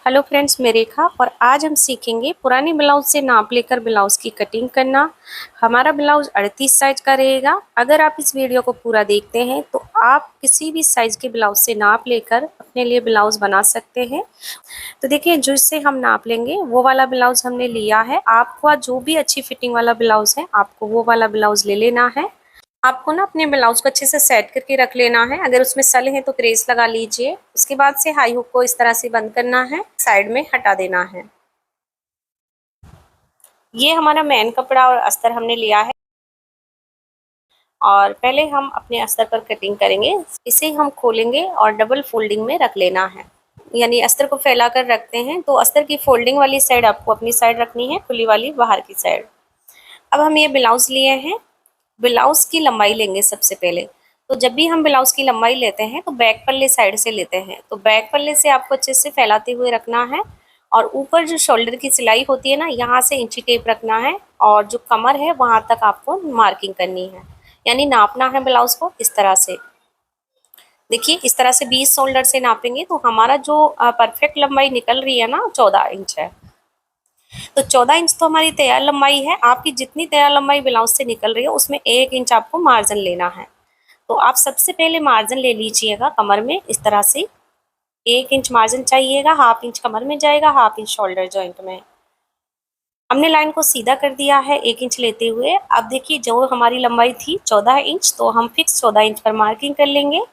Hello friends, मैं रेखा और आज हम सीखेंगे पुरानी ब्लाउज से नाप लेकर ब्लाउज की कटिंग करना। हमारा ब्लाउज 38 साइज का रहेगा। अगर आप इस वीडियो को पूरा देखते हैं तो आप किसी भी साइज के ब्लाउज से नाप लेकर अपने लिए ब्लाउज बना सकते हैं। तो देखिए, जिससे हम नाप लेंगे वो वाला ब्लाउज हमने लिया है। आपको जो भी अच्छी फिटिंग वाला ब्लाउज है आपको वो वाला ब्लाउज ले लेना है। आपको ना अपने ब्लाउज को अच्छे से सेट करके रख लेना है। अगर उसमें सल है तो क्रेस लगा लीजिए। उसके बाद से हाई हुक को इस तरह से बंद करना है, साइड में हटा देना है। ये हमारा मेन कपड़ा और अस्तर हमने लिया है और पहले हम अपने अस्तर पर कटिंग करेंगे। इसे हम खोलेंगे और डबल फोल्डिंग में रख लेना है, यानी अस्तर को फैला कर रखते हैं। तो अस्तर की फोल्डिंग वाली साइड आपको अपनी साइड रखनी है, खुली वाली बाहर की साइड। अब हम ये ब्लाउज लिए हैं। ब्लाउज की लंबाई लेंगे सबसे पहले। तो जब भी हम ब्लाउज की लंबाई लेते हैं तो बैक पल्ले साइड से लेते हैं। तो बैक पल्ले से आपको अच्छे से फैलाते हुए रखना है और ऊपर जो शोल्डर की सिलाई होती है ना, यहाँ से इंची टेप रखना है और जो कमर है वहां तक आपको मार्किंग करनी है, यानी नापना है ब्लाउज को इस तरह से। देखिए, इस तरह से 20 शोल्डर से नापेंगे तो हमारा जो परफेक्ट लंबाई निकल रही है ना 14 इंच है। तो 14 इंच तो हमारी तैयार लंबाई है। आपकी जितनी तैयार लंबाई ब्लाउज से निकल रही है उसमें 1 इंच आपको मार्जिन लेना है। तो आप सबसे पहले मार्जिन ले लीजिएगा कमर में इस तरह से। 1 इंच मार्जिन चाहिएगा, हाफ इंच कमर में जाएगा, हाफ इंच शोल्डर जॉइंट में। हमने लाइन को सीधा कर दिया है 1 इंच लेते हुए। अब देखिए, जो हमारी लंबाई थी 14 इंच, तो हम फिक्स 14 इंच पर मार्किंग कर लेंगे।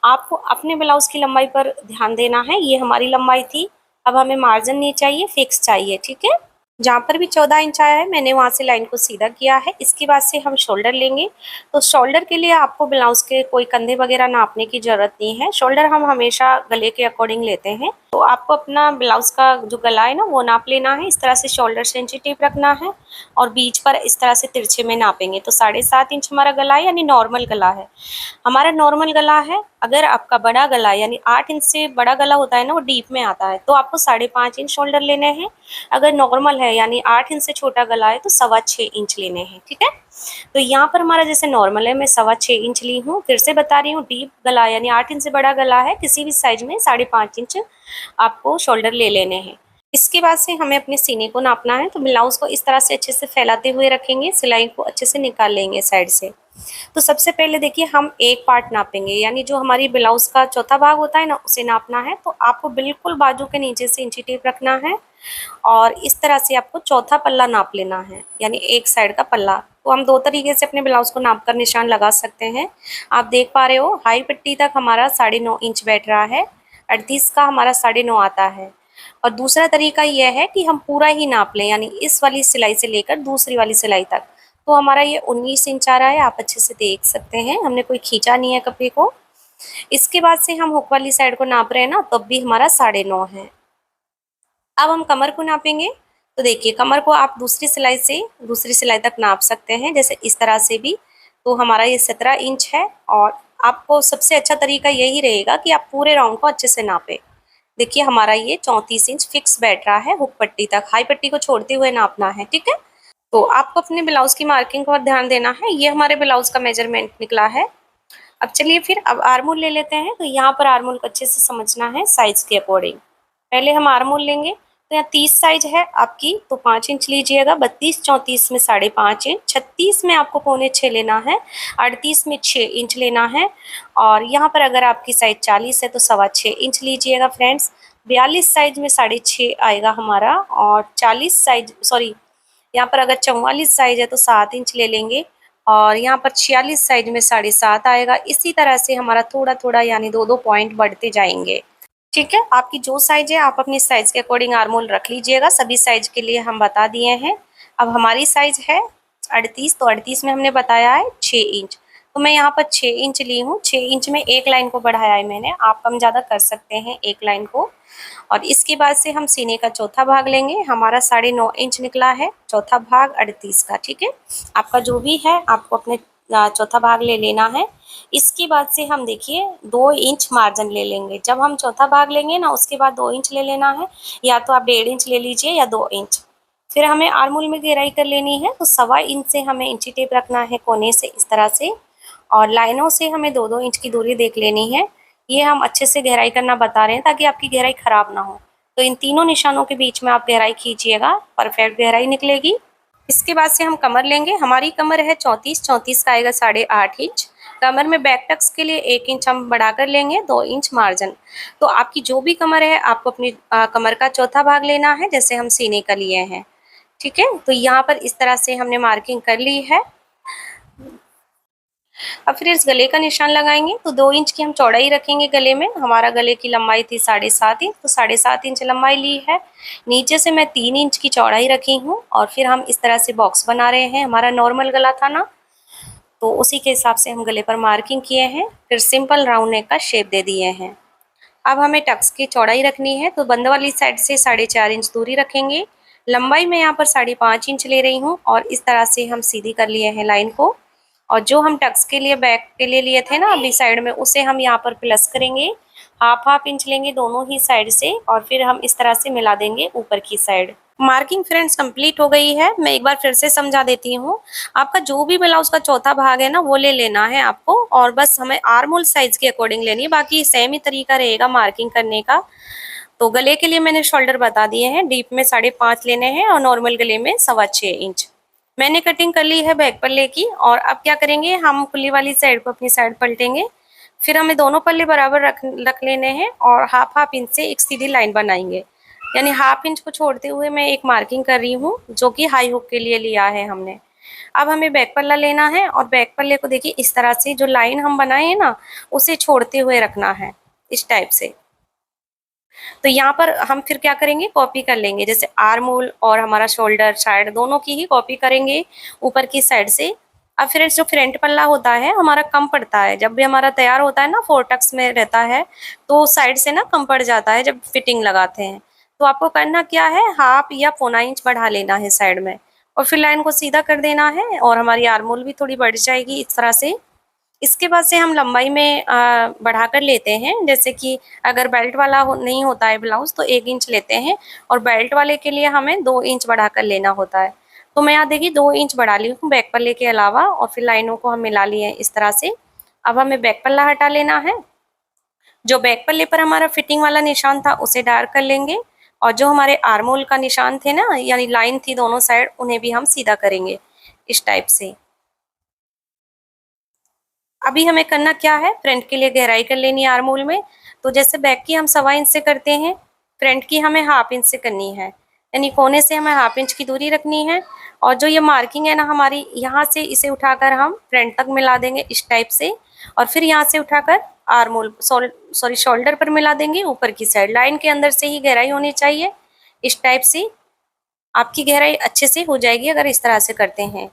आपको अपने ब्लाउज की लंबाई पर ध्यान देना है। ये हमारी लंबाई थी। अब हमें मार्जिन नहीं चाहिए, फिक्स चाहिए, ठीक है। जहाँ पर भी 14 इंच आया है मैंने वहाँ से लाइन को सीधा किया है। इसके बाद से हम शोल्डर लेंगे। तो शोल्डर के लिए आपको ब्लाउज के कोई कंधे वगैरह नापने की जरूरत नहीं है। शोल्डर हम हमेशा गले के अकॉर्डिंग लेते हैं। तो आपको अपना ब्लाउज का जो गला है ना वो नाप लेना है। इस तरह से शोल्डर से इंची टेप रखना है और बीच पर इस तरह से तिरछे में नापेंगे। तो 7.5 इंच हमारा गला है, यानी नॉर्मल गला है। हमारा नॉर्मल गला है। अगर आपका बड़ा गला है, यानी 8 इंच से बड़ा गला होता है ना, वो डीप में आता है, तो आपको 5.5 इंच शोल्डर लेने हैं। अगर नॉर्मल है यानी 8 इंच से छोटा गला है तो 6.25 इंच लेने हैं, ठीक है। तो यहाँ पर हमारा जैसे नॉर्मल है, मैं 6.25 इंच ली हूँ। फिर से बता रही हूँ, डीप गला यानी 8 इंच से बड़ा गला है, किसी भी साइज में 5.5 इंच आपको शोल्डर ले लेने हैं। इसके बाद से हमें अपने सीने को नापना है। तो ब्लाउज को इस तरह से अच्छे से फैलाते हुए रखेंगे, सिलाई को अच्छे से निकाल लेंगे साइड से। तो सबसे पहले देखिए, हम एक पार्ट नापेंगे, यानी जो हमारी ब्लाउज का चौथा भाग होता है ना उसे नापना है। तो आपको बिल्कुल बाजू के नीचे से इंची टेप रखना है और इस तरह से आपको चौथा पल्ला नाप लेना है, यानी एक साइड का पल्ला। तो हम दो तरीके से अपने ब्लाउज को नाप कर निशान लगा सकते हैं। आप देख पा रहे हो, हाई पट्टी तक हमारा 9.5 इंच बैठ रहा है, 38 का हमारा 9.5 आता है। और दूसरा तरीका यह है कि हम पूरा ही नाप लें, यानी इस वाली सिलाई से लेकर दूसरी वाली सिलाई तक। तो हमारा ये 19 इंच आ रहा है, आप अच्छे से देख सकते हैं। हमने कोई खींचा नहीं है कपड़े को। इसके बाद से हम हुक वाली साइड को नाप रहे हैं ना, तब भी हमारा 9.5 है। अब हम कमर को नापेंगे। तो देखिए, कमर को आप दूसरी सिलाई से दूसरी सिलाई तक नाप सकते हैं, जैसे इस तरह से भी। तो हमारा ये 17 इंच है और आपको सबसे अच्छा तरीका यही रहेगा कि आप पूरे राउंड को अच्छे से नापें। देखिए, हमारा ये 34 इंच फिक्स बैठ रहा है हुक पट्टी तक। हाई पट्टी को छोड़ते हुए नापना है, ठीक है। तो आपको अपने ब्लाउज की मार्किंग पर ध्यान देना है। ये हमारे ब्लाउज का मेजरमेंट निकला है। अब चलिए फिर अब आर्मोल ले लेते हैं। तो यहाँ पर आर्मोल को अच्छे से समझना है साइज के अकॉर्डिंग। पहले हम आर्मोल लेंगे। तो यहाँ 30 साइज है आपकी, तो 5 इंच लीजिएगा। 32 34 में 5.5 इंच, 36 में आपको 5.25 लेना है, 38 में 6 इंच लेना है। और यहाँ पर अगर आपकी साइज 40 है तो 6.25 इंच लीजिएगा फ्रेंड्स। 42 साइज में 6.5 आएगा हमारा। और 40 साइज सॉरी यहाँ पर अगर 44 साइज है तो 7 इंच ले लेंगे। और यहाँ पर 46 साइज में 7.5 आएगा। इसी तरह से हमारा थोड़ा थोड़ा यानी 2-2 पॉइंट बढ़ते जाएंगे, ठीक है। आपकी जो साइज है आप अपनी साइज के अकॉर्डिंग आर्मोल रख लीजिएगा। सभी साइज के लिए हम बता दिए हैं। अब हमारी साइज है 38, तो 38 में हमने बताया है 6 इंच। तो मैं यहाँ पर 6 इंच ली हूँ। 6 इंच में एक लाइन को बढ़ाया है मैंने। आप कम ज़्यादा कर सकते हैं एक लाइन को। और इसके बाद से हम सीने का चौथा भाग लेंगे। हमारा 9.5 इंच निकला है, चौथा भाग 38 का, ठीक है। आपका जो भी है आपको अपने चौथा भाग ले लेना है। इसके बाद से हम देखिए 2 इंच मार्जिन ले लेंगे। जब हम चौथा भाग लेंगे ना उसके बाद 2 इंच ले लेना है, या तो आप 1.5 इंच ले लीजिए या 2 इंच। फिर हमें आर्मोल में गहराई कर लेनी है। तो 1.25 इंच से हमें इंची टेप रखना है कोने से इस तरह से। और लाइनों से हमें 2-2 इंच की दूरी देख लेनी है। ये हम अच्छे से गहराई करना बता रहे हैं ताकि आपकी गहराई खराब ना हो। तो इन तीनों निशानों के बीच में आप गहराई खींचिएगा, परफेक्ट गहराई निकलेगी। इसके बाद से हम कमर लेंगे। हमारी कमर है 34, 34 का आएगा 8.5 इंच। कमर में बैक टक्स के लिए 1 इंच हम बढ़ाकर लेंगे, 2 इंच मार्जिन। तो आपकी जो भी कमर है आपको अपनी कमर का चौथा भाग लेना है, जैसे हम सीने का लिए हैं। ठीक है, तो यहाँ पर इस तरह से हमने मार्किंग कर ली है। अब फिर इस गले का निशान लगाएंगे। तो 2 इंच की हम चौड़ाई रखेंगे गले में। हमारा गले की लंबाई थी 7.5 इंच, तो 7.5 इंच लंबाई ली है। नीचे से मैं 3 इंच की चौड़ाई रखी हूँ और फिर हम इस तरह से बॉक्स बना रहे हैं। हमारा नॉर्मल गला था ना, तो उसी के हिसाब से हम गले पर मार्किंग किए हैं, फिर सिंपल राउंड नेक का शेप दे दिए हैं। अब हमें टक्स की चौड़ाई रखनी है, तो बंद वाली साइड से 4.5 इंच दूरी रखेंगे। लंबाई मैं यहाँ पर 5.5 इंच ले रही हूँ और इस तरह से हम सीधी कर लिए हैं लाइन को। और जो हम टक्स के लिए बैक के लिए लिए थे ना अभी साइड में, उसे हम यहाँ पर प्लस करेंगे। हाफ इंच लेंगे दोनों ही साइड से और फिर हम इस तरह से मिला देंगे ऊपर की साइड। मार्किंग फ्रेंड्स कंप्लीट हो गई है। मैं एक बार फिर से समझा देती हूँ। आपका जो भी ब्लाउज का चौथा भाग है ना, वो ले लेना है आपको, और बस हमें आर्म होल साइज के अकॉर्डिंग लेनी है। बाकी सेम ही तरीका रहेगा मार्किंग करने का। तो गले के लिए मैंने शोल्डर बता दिए हैं, डीप में 5.5 लेने हैं और नॉर्मल गले में 6.25 इंच। मैंने कटिंग कर ली है बैक पल्ले की। और अब क्या करेंगे, हम खुली वाली साइड को अपनी साइड पलटेंगे। फिर हमें दोनों पल्ले बराबर रख लेने हैं और हाफ इंच से एक सीधी लाइन बनाएंगे। यानी हाफ इंच को छोड़ते हुए मैं एक मार्किंग कर रही हूँ, जो कि हाई हुक के लिए लिया है हमने। अब हमें बैक पल्ला लेना है और बैक पल्ले को देखिए इस तरह से जो लाइन हम बनाए हैं ना, उसे छोड़ते हुए रखना है इस टाइप से। तो यहाँ पर हम फिर क्या करेंगे, कॉपी कर लेंगे। जैसे आर्म होल और हमारा शोल्डर साइड दोनों की ही कॉपी करेंगे ऊपर की साइड से। अब फिर जो फ्रंट पल्ला होता है हमारा कम पड़ता है, जब भी हमारा तैयार होता है ना, 4 टक्स में रहता है, तो साइड से ना कम पड़ जाता है जब फिटिंग लगाते हैं। तो आपको करना क्या है, हाफ या पौना इंच बढ़ा लेना है साइड में और फिर लाइन को सीधा कर देना है और हमारी आर्म होल भी थोड़ी बढ़ जाएगी इस तरह से। इसके बाद से हम लंबाई में बढ़ा कर लेते हैं। जैसे कि अगर बेल्ट वाला नहीं होता है ब्लाउज तो 1 इंच लेते हैं और बेल्ट वाले के लिए हमें 2 इंच बढ़ा कर लेना होता है। तो मैं यहाँ देखिए 2 इंच बढ़ा ली हूँ बैक पल्ले के अलावा और फिर लाइनों को हम मिला लिए हैं इस तरह से। अब हमें बैक पल्ला हटा लेना है। जो बैक पल्ले पर हमारा फिटिंग वाला निशान था उसे डार्क कर लेंगे और जो हमारे आर्म होल का निशान थे ना, यानी लाइन थी दोनों साइड, उन्हें भी हम सीधा करेंगे इस टाइप से। अभी हमें करना क्या है, फ्रंट के लिए गहराई कर लेनी है आर्म होल में। तो जैसे बैक की हम 1.25 इंच से करते हैं, फ्रंट की हमें हाफ इंच से करनी है। यानी कोने से हमें हाफ इंच की दूरी रखनी है। और जो ये मार्किंग है ना हमारी, यहाँ से इसे उठाकर हम फ्रंट तक मिला देंगे इस टाइप से। और फिर यहाँ से उठाकर आर्म होल सॉरी शोल्डर पर मिला देंगे ऊपर की साइड। लाइन के अंदर से ही गहराई होनी चाहिए इस टाइप से। आपकी गहराई अच्छे से हो जाएगी अगर इस तरह से करते हैं।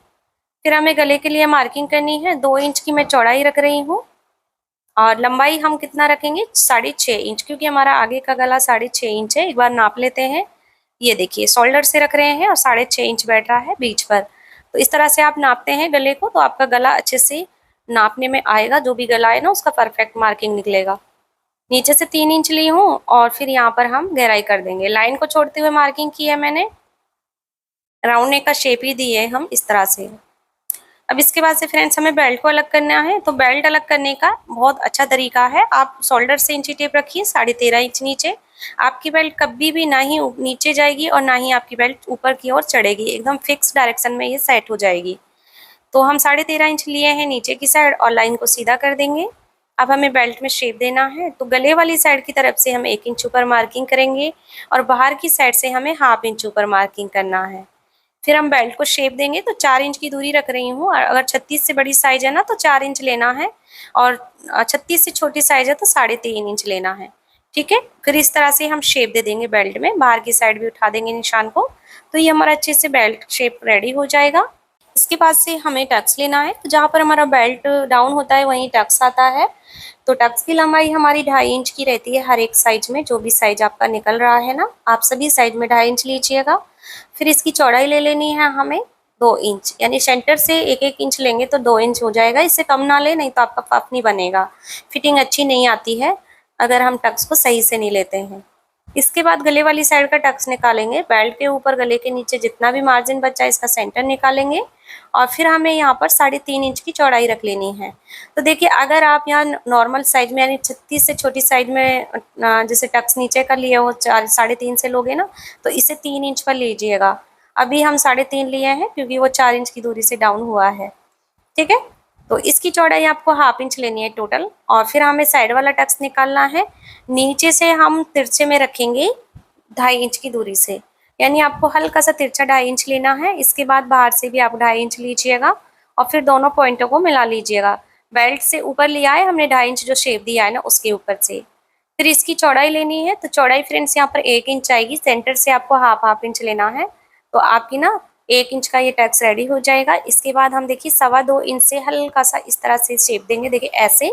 फिर हमें गले के लिए मार्किंग करनी है। 2 इंच की मैं चौड़ाई रख रही हूँ और लंबाई हम कितना रखेंगे, 6.5 इंच, क्योंकि हमारा आगे का गला 6.5 इंच है। एक बार नाप लेते हैं। ये देखिए शोल्डर से रख रहे हैं और 6.5 इंच बैठ रहा है बीच पर। तो इस तरह से आप नापते हैं गले को, तो आपका गला अच्छे से नापने में आएगा। जो भी गला है ना उसका परफेक्ट मार्किंग निकलेगा। नीचे से 3 इंच ली हूँ और फिर यहाँ पर हम गहराई कर देंगे। लाइन को छोड़ते हुए मार्किंग की है मैंने। राउंड नेक का शेप ही दी है हम इस तरह से। अब इसके बाद से फ्रेंड्स हमें बेल्ट को अलग करना है। तो बेल्ट अलग करने का बहुत अच्छा तरीका है, आप शोल्डर से इंची टेप रखिए 13.5 इंच नीचे। आपकी बेल्ट कभी भी ना ही नीचे जाएगी और ना ही आपकी बेल्ट ऊपर की ओर चढ़ेगी, एकदम फिक्स डायरेक्शन में ये सेट हो जाएगी। तो हम 13.5 इंच लिए हैं नीचे की साइड और लाइन को सीधा कर देंगे। अब हमें बेल्ट में शेप देना है। तो गले वाली साइड की तरफ से हम 1 इंच ऊपर मार्किंग करेंगे और बाहर की साइड से हमें हाफ इंच ऊपर मार्किंग करना है। फिर हम बेल्ट को शेप देंगे। तो 4 इंच की दूरी रख रही हूँ। अगर 36 से बड़ी साइज है ना तो 4 इंच लेना है और 36 से छोटी साइज है तो 3.5 इंच लेना है। ठीक है, फिर इस तरह से हम शेप दे देंगे बेल्ट में। बाहर की साइड भी उठा देंगे निशान को। तो ये हमारा अच्छे से बेल्ट शेप रेडी हो जाएगा। इसके बाद से हमें टक्स लेना है। तो जहाँ पर हमारा बेल्ट डाउन होता है वहीं टक्स आता है। तो टक्स की लंबाई हमारी 2.5 इंच की रहती है हर एक साइज में। जो भी साइज आपका निकल रहा है ना, आप सभी साइज में 2.5 इंच लीजिएगा। फिर इसकी चौड़ाई ले लेनी है हमें 2 इंच, यानी सेंटर से 1-1 इंच लेंगे तो 2 इंच हो जाएगा। इससे कम ना ले, नहीं तो आपका पफ नहीं बनेगा, फिटिंग अच्छी नहीं आती है अगर हम टक्स को सही से नहीं लेते हैं। इसके बाद गले वाली साइड का टक्स निकालेंगे। बेल्ट के ऊपर गले के नीचे जितना भी मार्जिन बचा है इसका सेंटर निकालेंगे और फिर हमें यहाँ पर 3.5 इंच की चौड़ाई रख लेनी है। तो देखिए अगर आप यहाँ नॉर्मल साइज में यानी 36 से छोटी साइज में जैसे टक्स नीचे का लिए हो 3.5 से लोगे ना, तो इसे 3 इंच पर लीजिएगा। अभी हम 3.5 लिए हैं क्योंकि वो 4 इंच की दूरी से डाउन हुआ है। ठीक है, तो इसकी चौड़ाई आपको 1/2 इंच लेनी है टोटल। और फिर हमें साइड वाला टक्स निकालना है। नीचे से हम तिरछे में रखेंगे 2.5 इंच की दूरी से, यानी आपको हल्का सा तिरछा 2.5 इंच लेना है। इसके बाद बाहर से भी आप 2.5 इंच लीजिएगा और फिर दोनों पॉइंटों को मिला लीजिएगा। बेल्ट से ऊपर लिया है हमने 2.5 इंच जो शेप दिया है ना उसके ऊपर से। फिर इसकी चौड़ाई लेनी है, तो चौड़ाई फ्रेंड्स यहाँ पर 1 इंच आएगी। सेंटर से आपको हाफ इंच लेना है, तो आपकी ना 1 इंच का ये टक्स रेडी हो जाएगा। इसके बाद हम देखिए 2.25 इंच से हल्का सा इस तरह से शेप देंगे, देखिए ऐसे।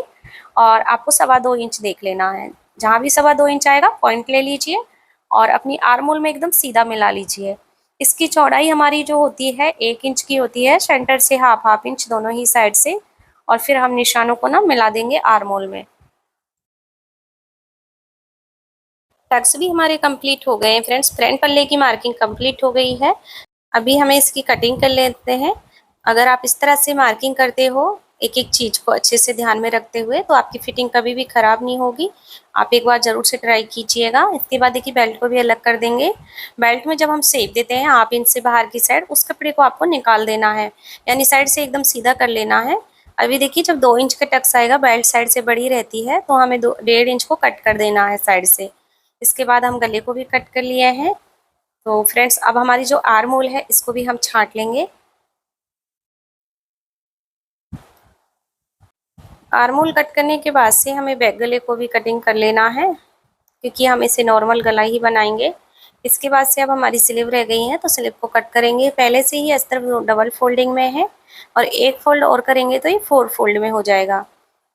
और आपको 2.25 इंच देख लेना है, जहाँ भी 2.25 इंच आएगा पॉइंट ले लीजिए और अपनी आर्म होल में एकदम सीधा मिला लीजिए। इसकी चौड़ाई हमारी जो होती है 1 इंच की होती है, सेंटर से हाफ इंच दोनों ही साइड से। और फिर हम निशानों को ना मिला देंगे आर्म होल में। टक्स भी हमारे कंप्लीट हो गए हैं फ्रेंड्स, फ्रंट पल्ले की मार्किंग कंप्लीट हो गई है। अभी हमें इसकी कटिंग कर लेते हैं। अगर आप इस तरह से मार्किंग करते हो एक एक चीज़ को अच्छे से ध्यान में रखते हुए, तो आपकी फिटिंग कभी भी ख़राब नहीं होगी। आप एक बार ज़रूर से ट्राई कीजिएगा। इसके बाद देखिए बेल्ट को भी अलग कर देंगे। बेल्ट में जब हम शेप देते हैं 1/2 इंच से बाहर की साइड, उस कपड़े को आपको निकाल देना है, यानी साइड से एकदम सीधा कर लेना है। अभी देखिए जब 2 इंच का टक्स आएगा, बेल्ट साइड से बड़ी रहती है, तो हमें 1.5 इंच को कट कर देना है साइड से। इसके बाद हम गले को भी कट कर लिए हैं। तो फ्रेंड्स अब हमारी जो आर्म होल है इसको भी हम छांट लेंगे। आर्म होल कट करने के बाद से हमें बैक गले को भी कटिंग कर लेना है, क्योंकि हम इसे नॉर्मल गला ही बनाएंगे। इसके बाद से अब हमारी स्लीव रह गई है, तो स्लीव को कट करेंगे। पहले से ही अस्तर डबल फोल्डिंग में है और एक फोल्ड और करेंगे तो ये 4 फोल्ड में हो जाएगा।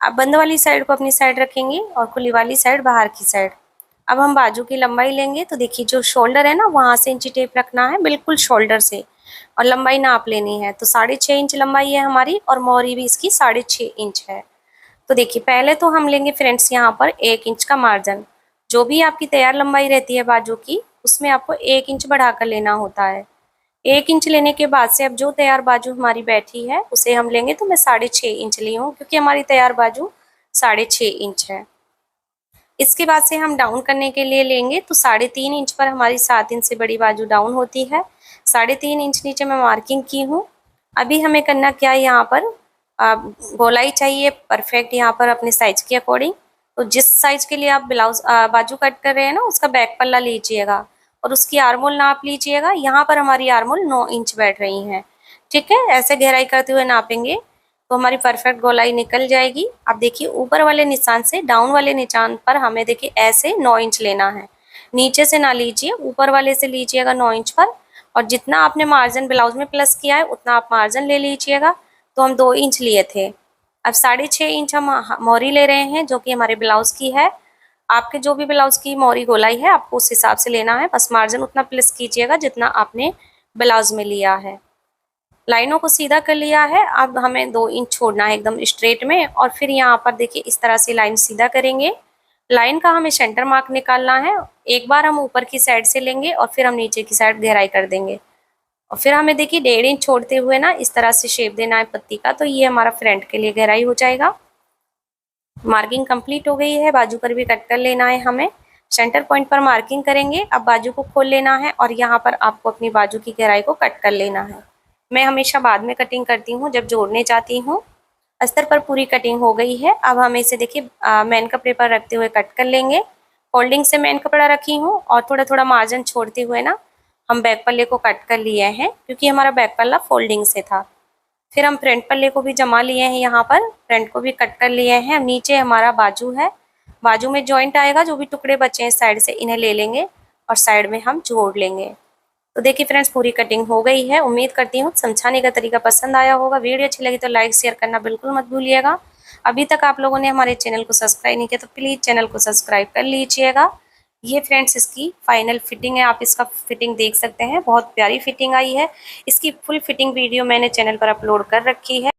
अब बंद वाली साइड को अपनी साइड रखेंगे और खुली वाली साइड बाहर की साइड। अब हम बाजू की लंबाई लेंगे, तो देखिए जो शोल्डर है ना वहाँ से इंची टेप रखना है बिल्कुल शोल्डर से, और लंबाई नाप लेनी है। तो 6.5 इंच लंबाई है हमारी और मोहरी भी इसकी 6.5 इंच है। तो देखिए पहले तो हम लेंगे फ्रेंड्स यहाँ पर 1 इंच का मार्जिन। जो भी आपकी तैयार लंबाई रहती है बाजू की, उसमें आपको 1 इंच बढ़ाकर लेना होता है। 1 इंच लेने के बाद से अब जो तैयार बाजू हमारी बैठी है उसे हम लेंगे, तो मैं 6.5 इंच ली हूँ क्योंकि हमारी तैयार बाजू 6.5 इंच है। इसके बाद से हम डाउन करने के लिए लेंगे, तो 3.5 इंच पर हमारी 7 इंच से बड़ी बाजू डाउन होती है। 3.5 इंच नीचे मैं मार्किंग की हूँ। अभी हमें करना क्या है, यहाँ पर गोलाई चाहिए परफेक्ट, यहाँ पर अपने साइज के अकॉर्डिंग। तो जिस साइज के लिए आप ब्लाउज बाजू कट कर रहे हैं ना, उसका बैक पल्ला लीजिएगा और उसकी आर्मोल नाप लीजिएगा। यहाँ पर हमारी आर्मोल 9 इंच बैठ रही है। ठीक है, ऐसे गहराई करते हुए नापेंगे तो हमारी परफेक्ट गोलाई निकल जाएगी। अब देखिए ऊपर वाले निशान से डाउन वाले निशान पर हमें देखिए ऐसे 9 इंच लेना है। नीचे से ना लीजिए, ऊपर वाले से लीजिएगा 9 इंच पर। और जितना आपने मार्जिन ब्लाउज में प्लस किया है उतना आप मार्जिन ले लीजिएगा। तो हम 2 इंच लिए थे, अब 6.5 इंच हम मोहरी ले रहे हैं जो कि हमारे ब्लाउज की है। आपके जो भी ब्लाउज की मोहरी गोलाई है आपको उस हिसाब से लेना है, बस मार्जिन उतना प्लस कीजिएगा जितना आपने ब्लाउज में लिया है। लाइनों को सीधा कर लिया है, अब हमें 2 इंच छोड़ना है एकदम स्ट्रेट में। और फिर यहाँ पर देखिए इस तरह से लाइन सीधा करेंगे। लाइन का हमें सेंटर मार्क निकालना है। एक बार हम ऊपर की साइड से लेंगे और फिर हम नीचे की साइड गहराई कर देंगे। और फिर हमें देखिए 1.5 इंच छोड़ते हुए ना इस तरह से शेप देना है पत्ती का, तो ये हमारा फ्रंट के लिए गहराई हो जाएगा। मार्किंग कंप्लीट हो गई है, बाजू पर भी कट कर लेना है हमें। सेंटर पॉइंट पर मार्किंग करेंगे, अब बाजू को खोल लेना है और यहाँ पर आपको अपनी बाजू की गहराई को कट कर लेना है। मैं हमेशा बाद में कटिंग करती हूँ जब जोड़ने जाती हूँ। अस्तर पर पूरी कटिंग हो गई है। अब हम इसे देखिए मेन कपड़े पर रखते हुए कट कर लेंगे। फोल्डिंग से मेन कपड़ा रखी हूँ और थोड़ा थोड़ा मार्जिन छोड़ते हुए ना हम बैक पल्ले को कट कर लिए हैं, क्योंकि हमारा बैक पल्ला फोल्डिंग से था। फिर हम फ्रंट पल्ले को भी जमा लिए हैं, यहाँ पर फ्रंट को भी कट कर लिए हैं। नीचे हमारा बाजू है, बाजू में जॉइंट आएगा, जो भी टुकड़े बचे हैं साइड से इन्हें ले लेंगे और साइड में हम जोड़ लेंगे। तो देखिए फ्रेंड्स पूरी कटिंग हो गई है। उम्मीद करती हूँ समझाने का तरीका पसंद आया होगा। वीडियो अच्छी लगी तो लाइक शेयर करना बिल्कुल मत भूलिएगा। अभी तक आप लोगों ने हमारे चैनल को सब्सक्राइब नहीं किया तो प्लीज़ चैनल को सब्सक्राइब कर लीजिएगा। ये फ्रेंड्स इसकी फाइनल फिटिंग है, आप इसका फिटिंग देख सकते हैं, बहुत प्यारी फिटिंग आई है। इसकी फुल फिटिंग वीडियो मैंने चैनल पर अपलोड कर रखी है।